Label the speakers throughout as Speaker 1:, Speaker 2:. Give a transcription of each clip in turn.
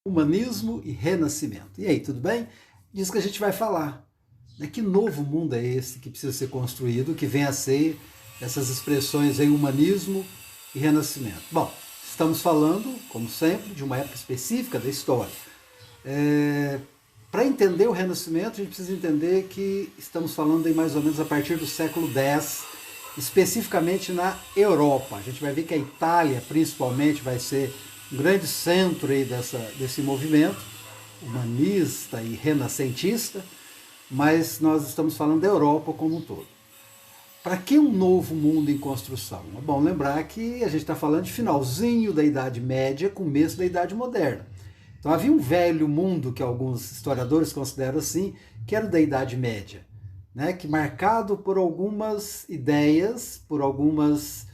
Speaker 1: Humanismo e renascimento. E aí, tudo bem? Disso que a gente vai falar. Que novo mundo é esse que precisa ser construído, que vem a ser essas expressões aí, humanismo e renascimento? Bom, estamos falando, como sempre, de uma época específica da história. Para entender o renascimento, a gente precisa entender que estamos falando aí mais ou menos a partir do século X, especificamente na Europa. A gente vai ver que a Itália, principalmente, vai ser um grande centro aí desse movimento humanista e renascentista, mas nós estamos falando da Europa como um todo. Para que um novo mundo em construção? É bom lembrar que a gente está falando de finalzinho da Idade Média, começo da Idade Moderna. Então havia um velho mundo que alguns historiadores consideram assim, que era da Idade Média, né, que marcado por algumas ideias, por algumas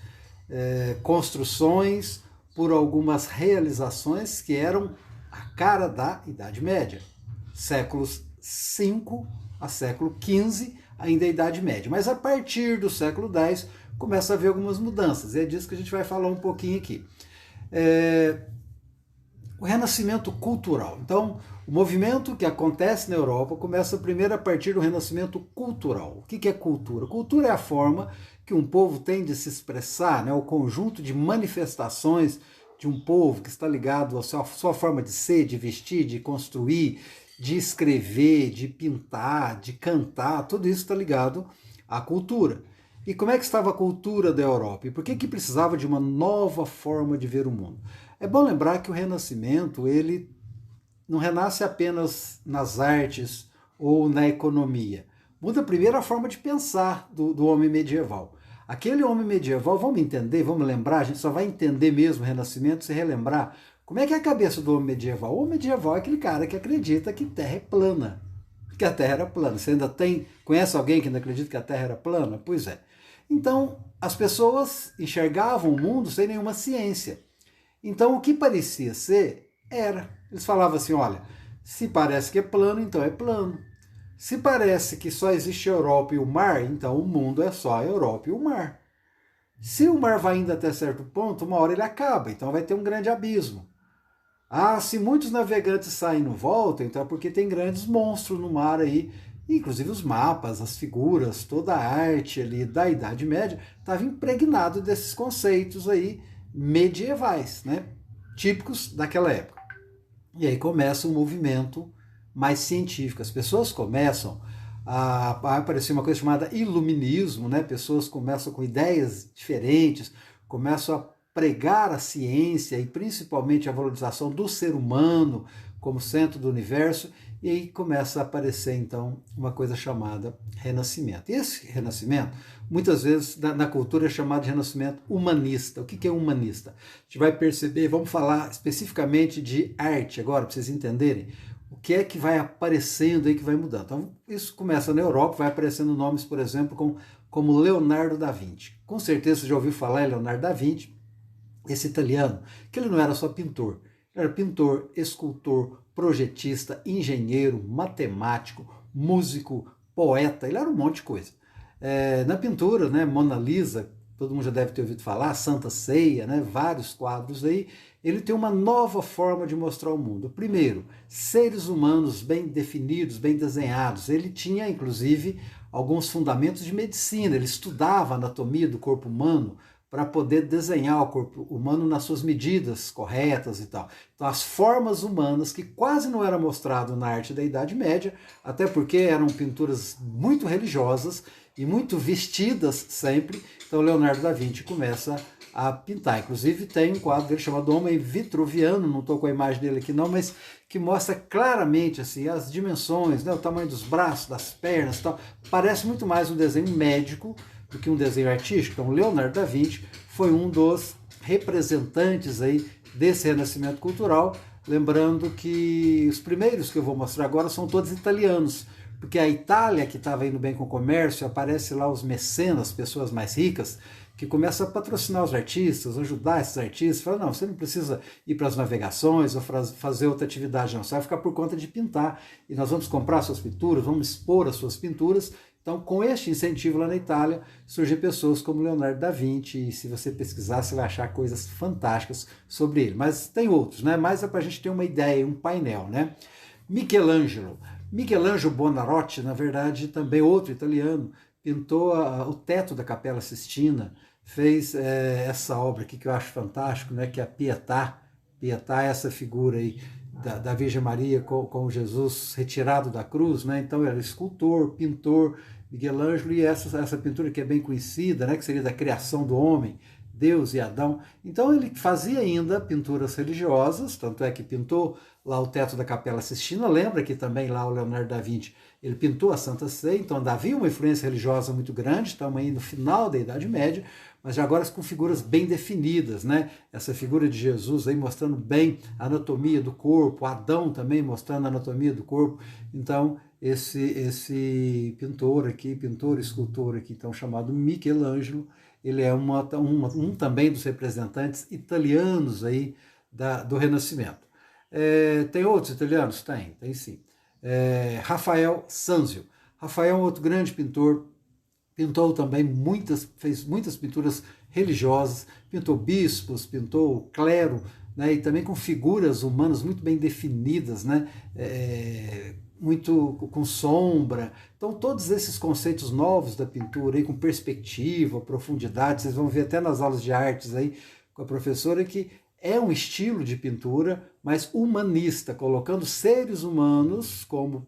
Speaker 1: construções, por algumas realizações que eram a cara da Idade Média. Séculos V a século XV, ainda a Idade Média. Mas a partir do século X começa a haver algumas mudanças, e é disso que a gente vai falar um pouquinho aqui. O renascimento cultural. Então, o movimento que acontece na Europa começa primeiro a partir do renascimento cultural. O que é cultura? Cultura é a forma que um povo tem de se expressar, né? O conjunto de manifestações de um povo que está ligado à sua forma de ser, de vestir, de construir, de escrever, de pintar, de cantar, tudo isso está ligado à cultura. E como é que estava a cultura da Europa? E por que precisava de uma nova forma de ver o mundo? É bom lembrar que o Renascimento, ele não renasce apenas nas artes ou na economia. Muda primeiro a forma de pensar do homem medieval. Aquele homem medieval, vamos entender, vamos lembrar, a gente só vai entender mesmo o Renascimento se relembrar como é que é a cabeça do homem medieval. O homem medieval é aquele cara que acredita que Terra é plana, que a Terra era plana. Você ainda conhece alguém que ainda acredita que a Terra era plana? Pois é. Então, as pessoas enxergavam o mundo sem nenhuma ciência. Então, o que parecia ser, era. Eles falavam assim, olha, se parece que é plano, então é plano. Se parece que só existe a Europa e o mar, então o mundo é só a Europa e o mar. Se o mar vai indo até certo ponto, uma hora ele acaba, então vai ter um grande abismo. Se muitos navegantes saem e não voltam, então é porque tem grandes monstros no mar aí, inclusive os mapas, as figuras, toda a arte ali da Idade Média estava impregnado desses conceitos aí medievais, né, típicos daquela época. E aí começa um movimento mais científico. As pessoas começam a aparecer uma coisa chamada iluminismo, né? Pessoas começam com ideias diferentes, começam a pregar a ciência e principalmente a valorização do ser humano como centro do universo, e aí começa a aparecer então uma coisa chamada renascimento. E esse renascimento, muitas vezes na cultura é chamado de renascimento humanista. O que é humanista? A gente vai perceber, vamos falar especificamente de arte agora, para vocês entenderem o que é que vai aparecendo aí, que vai mudando. Então isso começa na Europa, vai aparecendo nomes, por exemplo, como Leonardo da Vinci. Com certeza você já ouviu falar em Leonardo da Vinci, esse italiano, que ele não era só pintor, ele era pintor, escultor, projetista, engenheiro, matemático, músico, poeta, ele era um monte de coisa. Na pintura, né, Mona Lisa, todo mundo já deve ter ouvido falar, Santa Ceia, né, vários quadros aí, ele tem uma nova forma de mostrar o mundo. Primeiro, seres humanos bem definidos, bem desenhados. Ele tinha, inclusive, alguns fundamentos de medicina, ele estudava a anatomia do corpo humano, para poder desenhar o corpo humano nas suas medidas corretas e tal. Então as formas humanas, que quase não era mostrado na arte da Idade Média, até porque eram pinturas muito religiosas e muito vestidas sempre, então Leonardo da Vinci começa a pintar. Inclusive tem um quadro dele chamado Homem Vitruviano, não estou com a imagem dele aqui não, mas que mostra claramente assim, as dimensões, né, o tamanho dos braços, das pernas e tal. Parece muito mais um desenho médico do que um desenho artístico. Então, Leonardo da Vinci foi um dos representantes aí desse renascimento cultural, lembrando que os primeiros que eu vou mostrar agora são todos italianos, porque a Itália, que estava indo bem com o comércio, aparece lá os mecenas, pessoas mais ricas, que começam a patrocinar os artistas, ajudar esses artistas, fala, não, você não precisa ir para as navegações ou fazer outra atividade, não, você vai ficar por conta de pintar, e nós vamos comprar suas pinturas, vamos expor as suas pinturas. Então Então, com este incentivo lá na Itália, surgem pessoas como Leonardo da Vinci, e se você pesquisar, você vai achar coisas fantásticas sobre ele. Mas tem outros, né? Mas é para a gente ter uma ideia, um painel, né? Michelangelo. Michelangelo Buonarroti, na verdade, também outro italiano, pintou o teto da Capela Sistina, fez essa obra aqui que eu acho fantástico, né? Que é a Pietà. Pietà é essa figura aí da Virgem Maria com Jesus retirado da cruz, né? Então era escultor, pintor, Miguel Ângelo, e essa pintura que é bem conhecida, né? Que seria da criação do homem, Deus e Adão. Então ele fazia ainda pinturas religiosas, tanto é que pintou lá o teto da Capela Sistina, lembra que também lá o Leonardo da Vinci, ele pintou a Santa Sé, então ainda havia uma influência religiosa muito grande, estamos aí no final da Idade Média, mas já agora com figuras bem definidas, né? Essa figura de Jesus aí mostrando bem a anatomia do corpo, Adão também mostrando a anatomia do corpo. Então, esse pintor aqui, pintor e escultor aqui, então chamado Michelangelo, ele é um também dos representantes italianos aí do Renascimento. Tem outros italianos? Tem sim. Rafael Sanzio. Rafael é um outro grande pintor, pintou também fez muitas pinturas religiosas, pintou bispos, pintou o clero, né, e também com figuras humanas muito bem definidas, né, muito com sombra. Então todos esses conceitos novos da pintura, aí, com perspectiva, profundidade, vocês vão ver até nas aulas de artes aí com a professora que é um estilo de pintura, mas humanista, colocando seres humanos como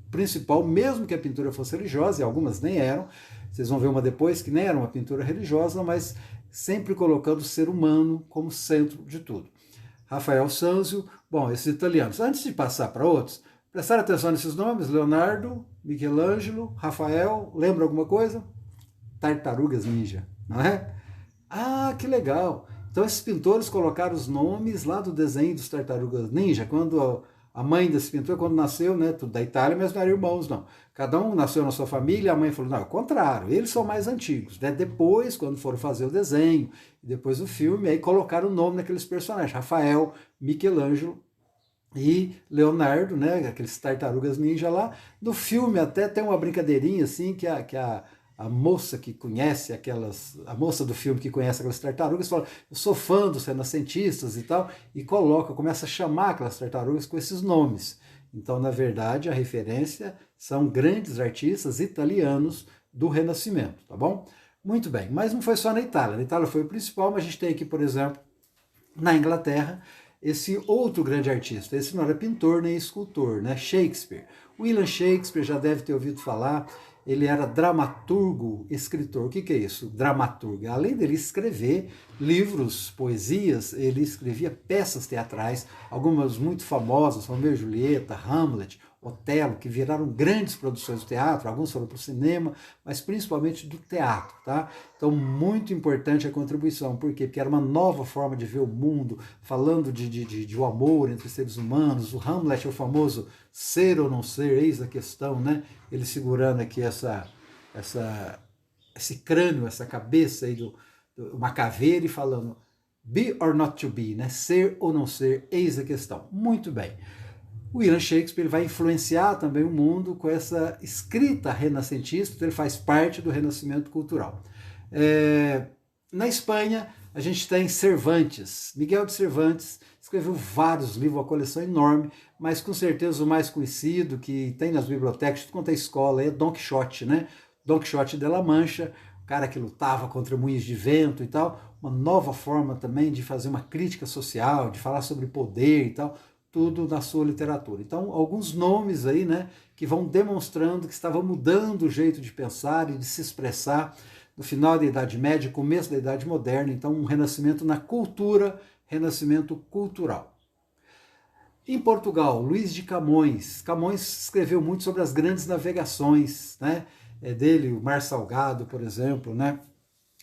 Speaker 1: principal, mesmo que a pintura fosse religiosa, e algumas nem eram, vocês vão ver uma depois que nem era uma pintura religiosa, mas sempre colocando o ser humano como centro de tudo. Rafael Sanzio, bom, esses italianos. Antes de passar para outros, prestar atenção nesses nomes: Leonardo, Michelangelo, Rafael, lembra alguma coisa? Tartarugas Ninja, não é? Ah, que legal! Então esses pintores colocaram os nomes lá do desenho dos Tartarugas Ninja, quando a mãe desse pintor, quando nasceu, né, tudo da Itália, mas não eram irmãos, não. Cada um nasceu na sua família, a mãe falou, não, é o contrário, eles são mais antigos. Né? Depois, quando foram fazer o desenho, depois o filme, aí colocaram o nome daqueles personagens, Rafael, Michelangelo e Leonardo, né, aqueles Tartarugas Ninja lá. No filme até tem uma brincadeirinha assim, que a moça que conhece a moça do filme que conhece aquelas tartarugas fala, eu sou fã dos renascentistas e tal, e começa a chamar aquelas tartarugas com esses nomes. Então, na verdade, a referência são grandes artistas italianos do Renascimento, tá bom? Muito bem, mas não foi só na Itália. Na Itália foi o principal, mas a gente tem aqui, por exemplo, na Inglaterra, esse outro grande artista. Esse não era pintor nem escultor, né? Shakespeare. William Shakespeare, já deve ter ouvido falar, ele era dramaturgo, escritor. O que é isso? Dramaturgo. Além dele escrever livros, poesias, ele escrevia peças teatrais, algumas muito famosas, Romeu e Julieta, Hamlet, Otelo, que viraram grandes produções do teatro, alguns foram para o cinema, mas principalmente do teatro, tá? Então, muito importante a contribuição. Por quê? Porque era uma nova forma de ver o mundo, falando de um amor entre seres humanos. O Hamlet é o famoso ser ou não ser, eis a questão, né? Ele segurando aqui esse crânio, essa cabeça aí uma caveira e falando be or not to be, né? Ser ou não ser, eis a questão. Muito bem. William Shakespeare vai influenciar também o mundo com essa escrita renascentista, então ele faz parte do renascimento cultural. Na Espanha, a gente tem Cervantes. Miguel de Cervantes escreveu vários livros, uma coleção enorme, mas com certeza o mais conhecido, que tem nas bibliotecas, tudo quanto é escola, é Don Quixote, né? Don Quixote de la Mancha, o cara que lutava contra moinhos de vento e tal, uma nova forma também de fazer uma crítica social, de falar sobre poder e tal, tudo na sua literatura. Então, alguns nomes aí, né, que vão demonstrando que estava mudando o jeito de pensar e de se expressar no final da Idade Média, começo da Idade Moderna. Então, um renascimento na cultura, renascimento cultural. Em Portugal, Luís de Camões. Camões escreveu muito sobre as grandes navegações, né? Dele, o Mar Salgado, por exemplo, né?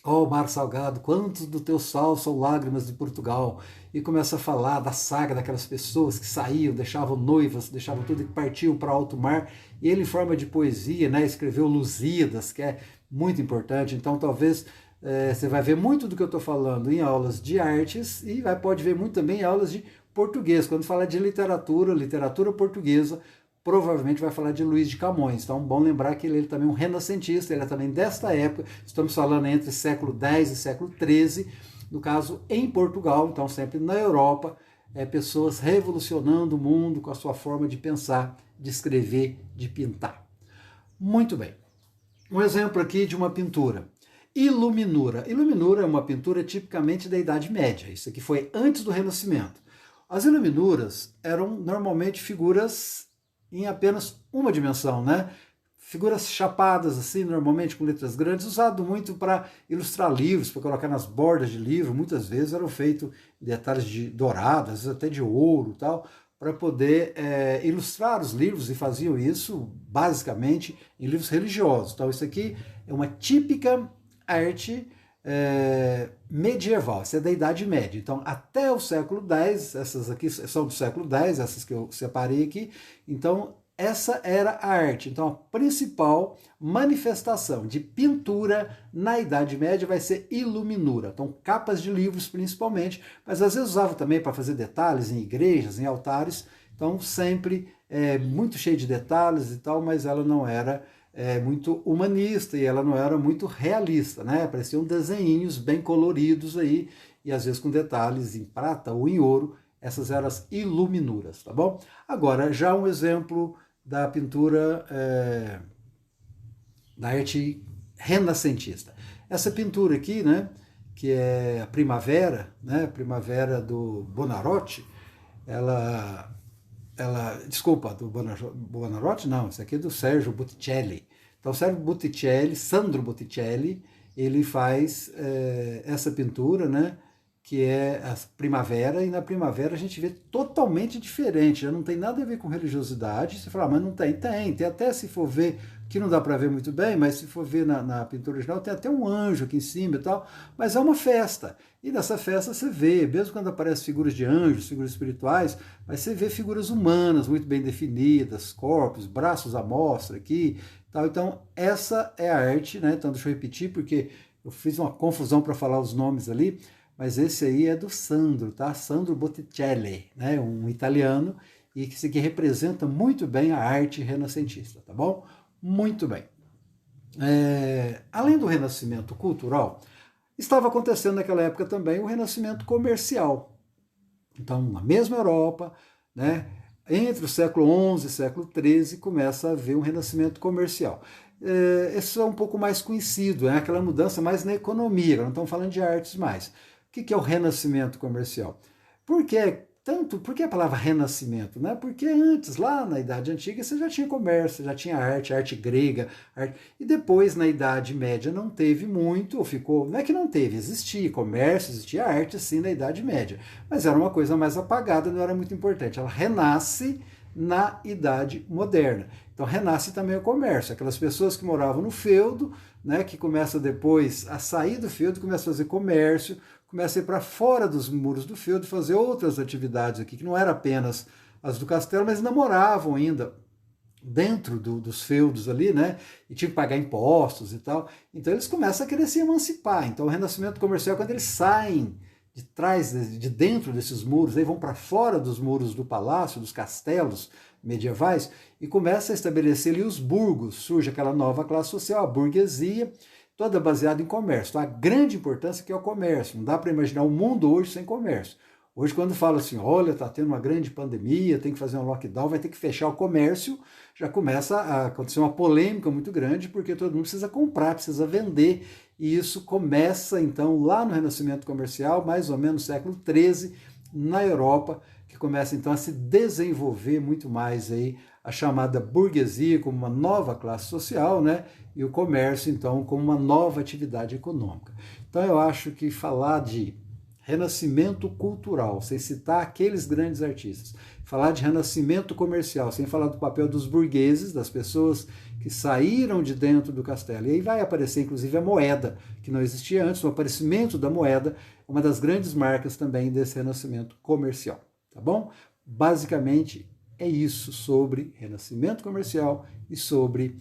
Speaker 1: Ó mar salgado, quantos do teu sal são lágrimas de Portugal? E começa a falar da saga daquelas pessoas que saíam, deixavam noivas, deixavam tudo e partiam para alto mar. E ele, em forma de poesia, né, escreveu Lusíadas, que é muito importante. Então, talvez você vai ver muito do que eu estou falando em aulas de artes e pode ver muito também em aulas de português. Quando fala de literatura, literatura portuguesa, provavelmente vai falar de Luís de Camões. Então, bom lembrar que ele também é um renascentista, ele é também desta época, estamos falando entre século X e século XIII, no caso em Portugal, então sempre na Europa, pessoas revolucionando o mundo com a sua forma de pensar, de escrever, de pintar. Muito bem. Um exemplo aqui de uma pintura. Iluminura. Iluminura é uma pintura tipicamente da Idade Média. Isso aqui foi antes do Renascimento. As iluminuras eram normalmente figuras em apenas uma dimensão, né? Figuras chapadas, assim, normalmente com letras grandes, usado muito para ilustrar livros, para colocar nas bordas de livro. Muitas vezes eram feitos detalhes de dourado, às vezes até de ouro e tal, para poder ilustrar os livros, e faziam isso basicamente em livros religiosos. Então isso aqui é uma típica arte medieval, essa é da Idade Média. Então até o século X, essas aqui são do século X, essas que eu separei aqui, então essa era a arte. Então a principal manifestação de pintura na Idade Média vai ser iluminura. Então capas de livros principalmente, mas às vezes usava também para fazer detalhes em igrejas, em altares. Então sempre muito cheio de detalhes e tal, mas ela não era muito humanista e ela não era muito realista, né? Pareciam desenhinhos bem coloridos aí, e às vezes com detalhes em prata ou em ouro. Essas eram as iluminuras, tá bom? Agora, já um exemplo da pintura da arte renascentista. Essa pintura aqui, né, que é a Primavera, né, Primavera do Buonarroti, desculpa, do Buonarroti não, isso aqui é do Sérgio Botticelli. Então, Sandro Botticelli, ele faz essa pintura, né, que é a primavera, e na primavera a gente vê totalmente diferente, já não tem nada a ver com religiosidade. Você fala, mas não tem? Tem até, se for ver, que não dá para ver muito bem, mas se for ver na pintura original, tem até um anjo aqui em cima e tal, mas é uma festa, e nessa festa você vê, mesmo quando aparecem figuras de anjos, figuras espirituais, mas você vê figuras humanas muito bem definidas, corpos, braços à mostra aqui, tal. Então essa é a arte, né? Então deixa eu repetir, porque eu fiz uma confusão para falar os nomes ali, mas esse aí é do Sandro, tá? Sandro Botticelli, né? Um italiano, e que isso aqui representa muito bem a arte renascentista, tá bom? Muito bem. Além do renascimento cultural, estava acontecendo naquela época também o renascimento comercial. Então, na mesma Europa, né? Entre o século XI e século XIII, começa a haver um renascimento comercial. Isso é um pouco mais conhecido, é aquela mudança mais na economia, não estamos falando de artes mais. O que é o renascimento comercial? Por que a palavra renascimento? Né? Porque antes, lá na Idade Antiga, você já tinha comércio, já tinha arte grega, e depois, na Idade Média, não teve muito, ou ficou, não é que não teve, existia comércio, existia arte, sim, na Idade Média, mas era uma coisa mais apagada, não era muito importante. Ela renasce na Idade Moderna. Então renasce também o comércio, aquelas pessoas que moravam no feudo, né, que começam depois a sair do feudo, começam a fazer comércio, começam a ir para fora dos muros do feudo, fazer outras atividades aqui, que não eram apenas as do castelo, mas namoravam ainda dentro dos feudos ali, né, e tinham que pagar impostos e tal. Então eles começam a querer se emancipar. Então o renascimento comercial é quando eles saem de trás, de dentro desses muros, aí vão para fora dos muros do palácio, dos castelos medievais, e começa a estabelecer ali os burgos. Surge aquela nova classe social, a burguesia, toda baseada em comércio. Então, a grande importância que é o comércio. Não dá para imaginar o mundo hoje sem comércio. Hoje, quando fala assim, olha, está tendo uma grande pandemia, tem que fazer um lockdown, vai ter que fechar o comércio, já começa a acontecer uma polêmica muito grande, porque todo mundo precisa comprar, precisa vender, e isso começa, então, lá no Renascimento Comercial, mais ou menos no século XIII, na Europa, que começa, então, a se desenvolver muito mais aí a chamada burguesia como uma nova classe social, né? E o comércio, então, como uma nova atividade econômica. Então, eu acho que falar de renascimento cultural, sem citar aqueles grandes artistas, falar de renascimento comercial, sem falar do papel dos burgueses, das pessoas que saíram de dentro do castelo. E aí vai aparecer, inclusive, a moeda, que não existia antes, o aparecimento da moeda, uma das grandes marcas também desse renascimento comercial, tá bom? Basicamente, é isso sobre renascimento comercial e sobre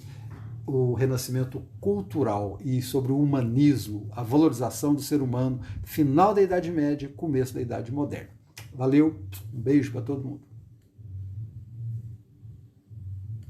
Speaker 1: o renascimento cultural e sobre o humanismo, a valorização do ser humano, final da Idade Média, começo da Idade Moderna. Valeu, um beijo para todo mundo.